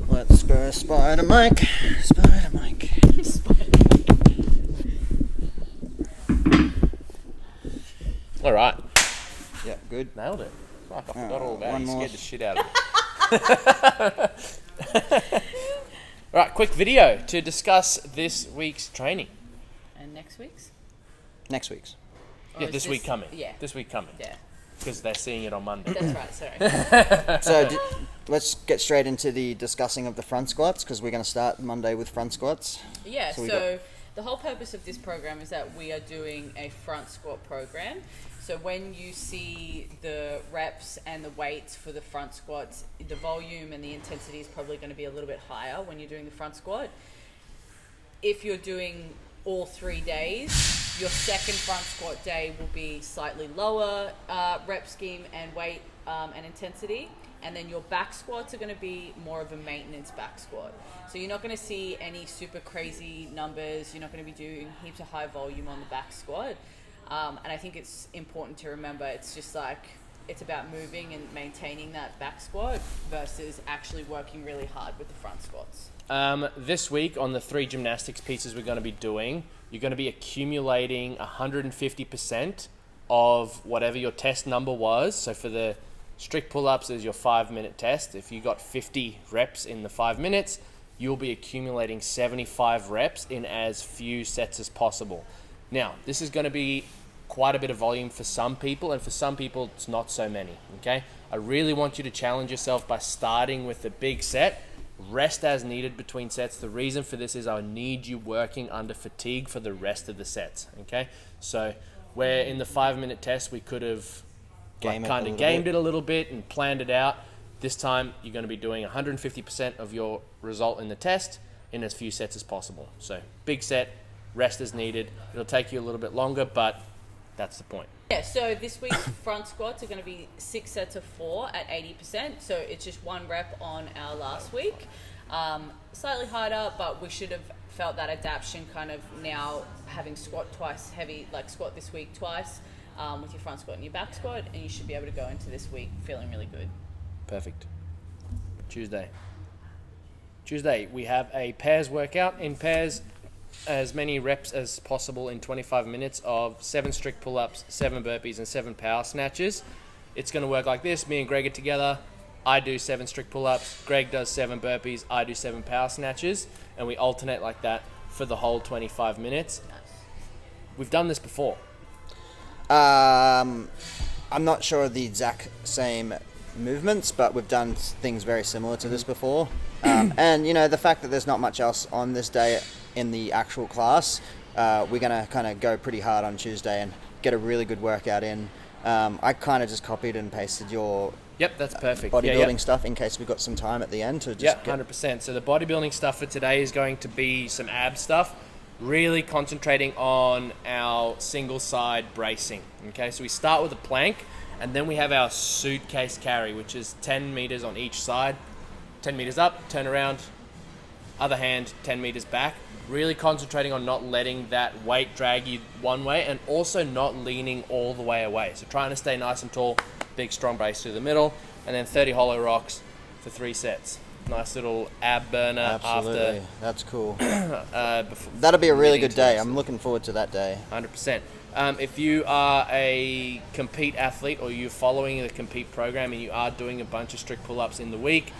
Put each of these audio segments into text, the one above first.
Let's go Spider Mike. Spider Mike. All right. Yeah, good. Nailed it. Fuck, I forgot all about one it. You more. scared the shit out of me. All right, quick video to discuss this week's training. And next week's? Next week's. Or Yeah, is this week coming. Yeah. This week coming. Yeah. Because they're seeing it on Monday. That's right, sorry. So let's get straight into the discussing of the front squats because we're going to start Monday with front squats. Yeah, So we so the whole purpose of this program is that we are doing a front squat program. So when you see the reps and the weights for the front squats, the volume and the intensity is probably going to be a little bit higher when you're doing the front squat. If you're doing all 3 days, your second front squat day will be slightly lower rep scheme and weight and intensity. And then your back squats are going to be more of a maintenance back squat. So you're not going to see any super crazy numbers. You're not going to be doing heaps of high volume on the back squat. And I think it's important to remember it's just like it's about moving and maintaining that back squat versus actually working really hard with the front squats. This week on the 3 gymnastics pieces we're going to be doing, you're going to be accumulating 150% of whatever your test number was. So for the strict pull-ups is your 5-minute test. If you got 50 reps in the 5 minutes, you'll be accumulating 75 reps in as few sets as possible. Now, this is going to be quite a bit of volume for some people, and for some people, it's not so many, okay? I really want you to challenge yourself by starting with the big set. Rest as needed between sets. The reason for this is I need you working under fatigue for the rest of the sets, okay? So, where in the 5-minute test, we could have kind of gamed it a little bit and planned it out. This time, you're going to be doing 150% of your result in the test in as few sets as possible. So, big set, rest as needed. It'll take you a little bit longer, but that's the point. Yeah, so this week's front squats are going to be 6 sets of 4 at 80%. So it's just 1 rep on our last week. Slightly harder, but we should have felt that adaptation kind of now having squat twice heavy, like squat this week twice with your front squat and your back squat, and you should be able to go into this week feeling really good. Perfect. Tuesday, we have a pairs workout. In pairs, as many reps as possible in 25 minutes of 7 strict pull-ups, 7 burpees, and 7 power snatches. It's going to work like this. Me and Greg are together. I do 7 strict pull-ups. Greg does 7 burpees. I do 7 power snatches. And we alternate like that for the whole 25 minutes. Nice. We've done this before. I'm not sure of the exact same movements, but we've done things very similar to this before. And, you know, the fact that there's not much else on this day in the actual class, we're going to kind of go pretty hard on Tuesday and get a really good workout in. I kind of just copied and pasted your That's perfect. bodybuilding stuff in case we've got some time at the end to just 100%. So the bodybuilding stuff for today is going to be some ab stuff, really concentrating on our single side bracing. Okay, so we start with a plank, and then we have our suitcase carry, which is 10 meters on each side. 10 meters up, turn around, other hand, 10 meters back. Really concentrating on not letting that weight drag you one way and also not leaning all the way away. So trying to stay nice and tall, big strong base through the middle, and then 30 hollow rocks for 3 sets. Nice little ab burner. Absolutely. That's cool. Before That'll be a really good day. to I'm looking forward to that day. 100%. If you are a compete athlete or you're following the compete program and you are doing a bunch of strict pull-ups in the week,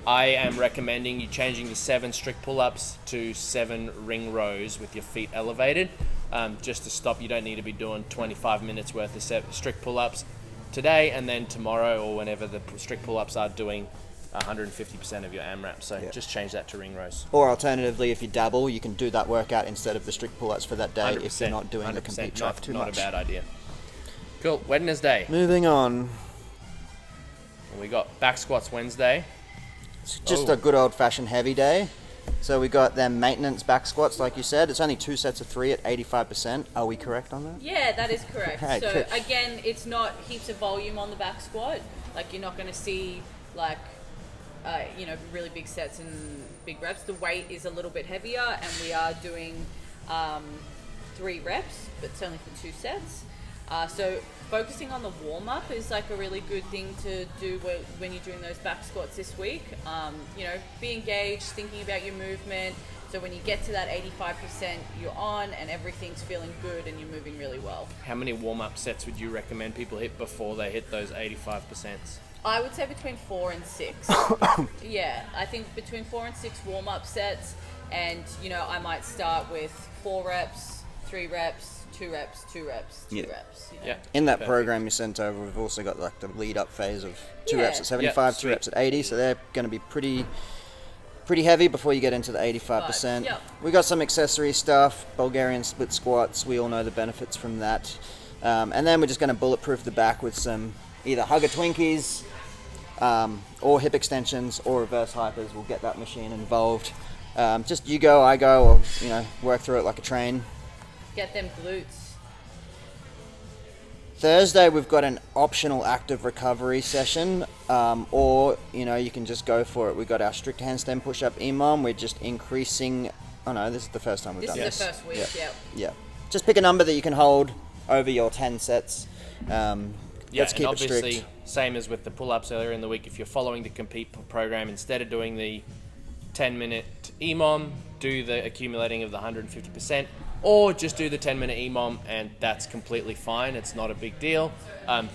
I am recommending you changing the 7 strict pull-ups to 7 ring rows with your feet elevated, just to stop. You don't need to be doing 25 minutes worth of strict pull-ups today, and then tomorrow or whenever the strict pull-ups are doing 150% of your AMRAP. So just change that to ring rows. Or alternatively, if you dabble, you can do that workout instead of the strict pull-ups for that day if you're not doing the 100%, compete track too not much. a bad idea. Cool. Wednesday. Moving on. We got back squats Wednesday. It's just a good old-fashioned heavy day. So we got them maintenance back squats, like you said. It's only 2 sets of 3 at 85%. Are we correct on that? Yeah, that is correct. Okay, so good. again, it's not heaps of volume on the back squat. Like you're not going to see like, really big sets and big reps. The weight is a little bit heavier, and we are doing 3 reps, but it's only for 2 sets. So focusing on the warm-up is like a really good thing to do when you're doing those back squats this week. Be engaged, thinking about your movement. So when you get to that 85%, you're on and everything's feeling good and you're moving really well. How many warm-up sets would you recommend people hit before they hit those 85%? I would say between 4 and 6. Yeah, I think between 4 and 6 warm-up sets. And, I might start with 4 reps, 3 reps, 2 reps, 2 reps, 2 reps. Yeah. In that program you sent over, we've also got like the lead-up phase of 2 reps at 75, 2 reps at 80. So they're going to be pretty heavy before you get into the 85%. We got some accessory stuff, Bulgarian split squats. We all know the benefits from that. And then we're just going to bulletproof the back with some either hugger Twinkies or hip extensions or reverse hypers. We'll get that machine involved. Just you go, I go, or work through it like a train. Get them glutes. Thursday we've got an optional active recovery session, or you can just go for it. We've got our strict handstand push-up EMOM. We're just increasing. Oh no, this is the first time we've done this. This is the first week. Yeah. Just pick a number that you can hold over your 10 sets. Let's keep it strict. Same as with the pull-ups earlier in the week. If you're following the compete program, instead of doing the 10-minute EMOM, do the accumulating of the 150%. Or just do the 10-minute EMOM, and that's completely fine. It's not a big deal.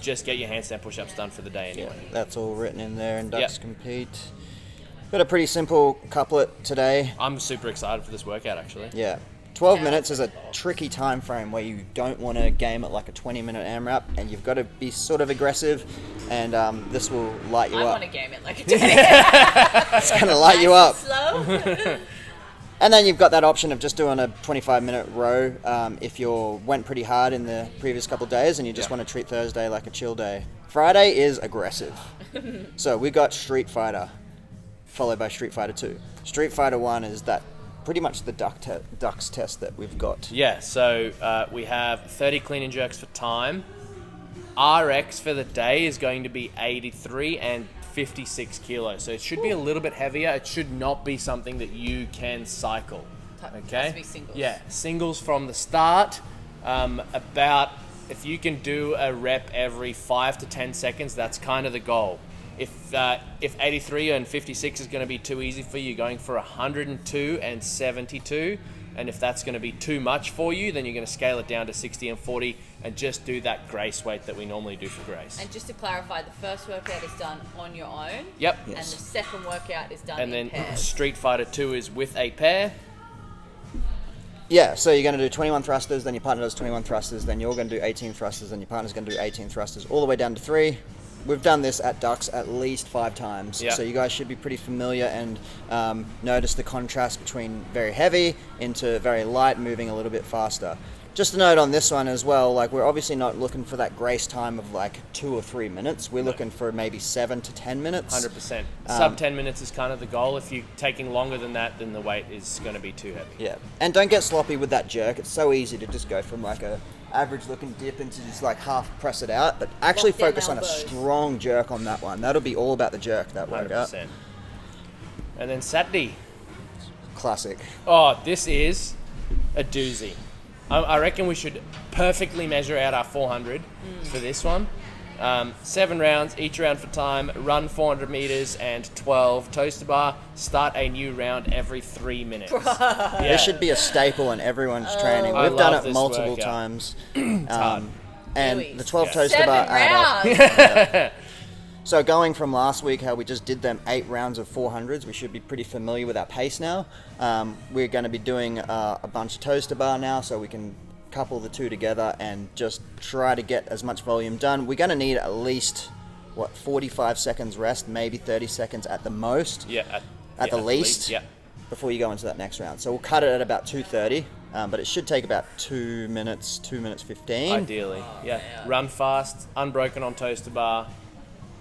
Just get your handstand push-ups done for the day anyway. Yeah, that's all written in there in Ducks Compete. Got a pretty simple couplet today. I'm super excited for this workout, actually. Yeah. 12 minutes is a tricky time frame where you don't want to game it like a 20-minute AMRAP, and you've got to be sort of aggressive, and this will light you up. I want to game it like a 20-minute. It's going to light you up. Slow. And then you've got that option of just doing a 25-minute row if you went pretty hard in the previous couple of days and you just want to treat Thursday like a chill day. Friday is aggressive. So we got Street Fighter, followed by Street Fighter 2. Street Fighter 1 is that pretty much the ducks test that we've got. Yeah, so we have 30 clean and jerks for time. RX for the day is going to be 83 and 56 kilos, so it should be a little bit heavier. It should not be something that you can cycle. Okay, has to be singles. Yeah, singles from the start. If you can do a rep every 5 to 10 seconds, that's kind of the goal. If 83 and 56 is going to be too easy for you, going for 102 and 72. And if that's going to be too much for you, then you're going to scale it down to 60 and 40 and just do that grace weight that we normally do for grace. And just to clarify, the first workout is done on your own. Yep. And the second workout is done in pairs. And then Street Fighter 2 is with a pair. Yeah, so you're going to do 21 thrusters, then your partner does 21 thrusters, then you're going to do 18 thrusters, then your partner's going to do 18 thrusters, all the way down to 3. We've done this at Ducks at least 5 times, so you guys should be pretty familiar and notice the contrast between very heavy into very light, moving a little bit faster. Just a note on this one as well, like we're obviously not looking for that grace time of like 2 or 3 minutes. We're looking for maybe 7 to 10 minutes. 100%. Sub 10 minutes is kind of the goal. If you're taking longer than that, then the weight is going to be too heavy. Yeah, and don't get sloppy with that jerk. It's so easy to just go from like a average looking dip into just like half press it out, but actually focus on a strong jerk on that one. That'll be all about the jerk, that workout. 100%. And then Saturday. Classic. Oh, this is a doozy. I reckon we should perfectly measure out our 400 for this one. 7 rounds, each round for time, run 400 meters and 12 toes to bar. Start a new round every 3 minutes. Yeah. This should be a staple in everyone's training. We've done it multiple times. And the 12 toes to bar add up. So going from last week, how we just did them 8 rounds of 400s, we should be pretty familiar with our pace now. We're going to be doing a bunch of toes to bar now, so we can couple the two together and just try to get as much volume done. We're going to need at least 45 seconds rest, maybe 30 seconds at the most. At the least. Before you go into that next round. So we'll cut it at about 2:30, but it should take about 2 minutes, 2 minutes 15. Ideally, Run fast, unbroken on toes to bar.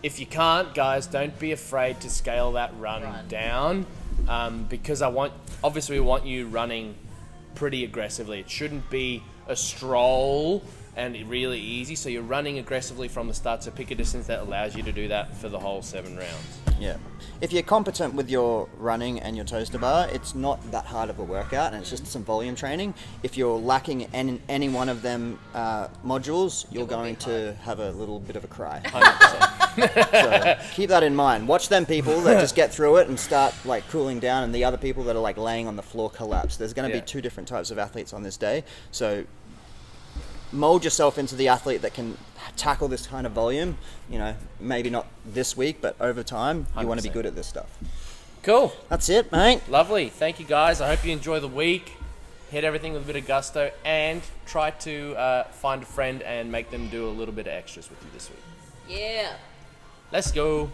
If you can't, guys, don't be afraid to scale that run down, because we want you running pretty aggressively. It shouldn't be a stroll and really easy, so you're running aggressively from the start, so pick a distance that allows you to do that for the whole 7 rounds. Yeah. if you're competent with your running and your toaster bar, it's not that hard of a workout, and it's just some volume training. If you're lacking in any one of them modules, you're going to have a little bit of a cry. 100%. So keep that in mind. Watch them people that just get through it and start like cooling down, and the other people that are like laying on the floor collapse. There's going to be two different types of athletes on this day. So mold yourself into the athlete that can tackle this kind of volume. You know, maybe not this week, but over time, you want to be 100%. good at this stuff. Cool. That's it, mate. Lovely. Thank you, guys. I hope you enjoy the week. Hit everything with a bit of gusto, and try to find a friend and make them do a little bit of extras with you this week. Yeah. Let's go.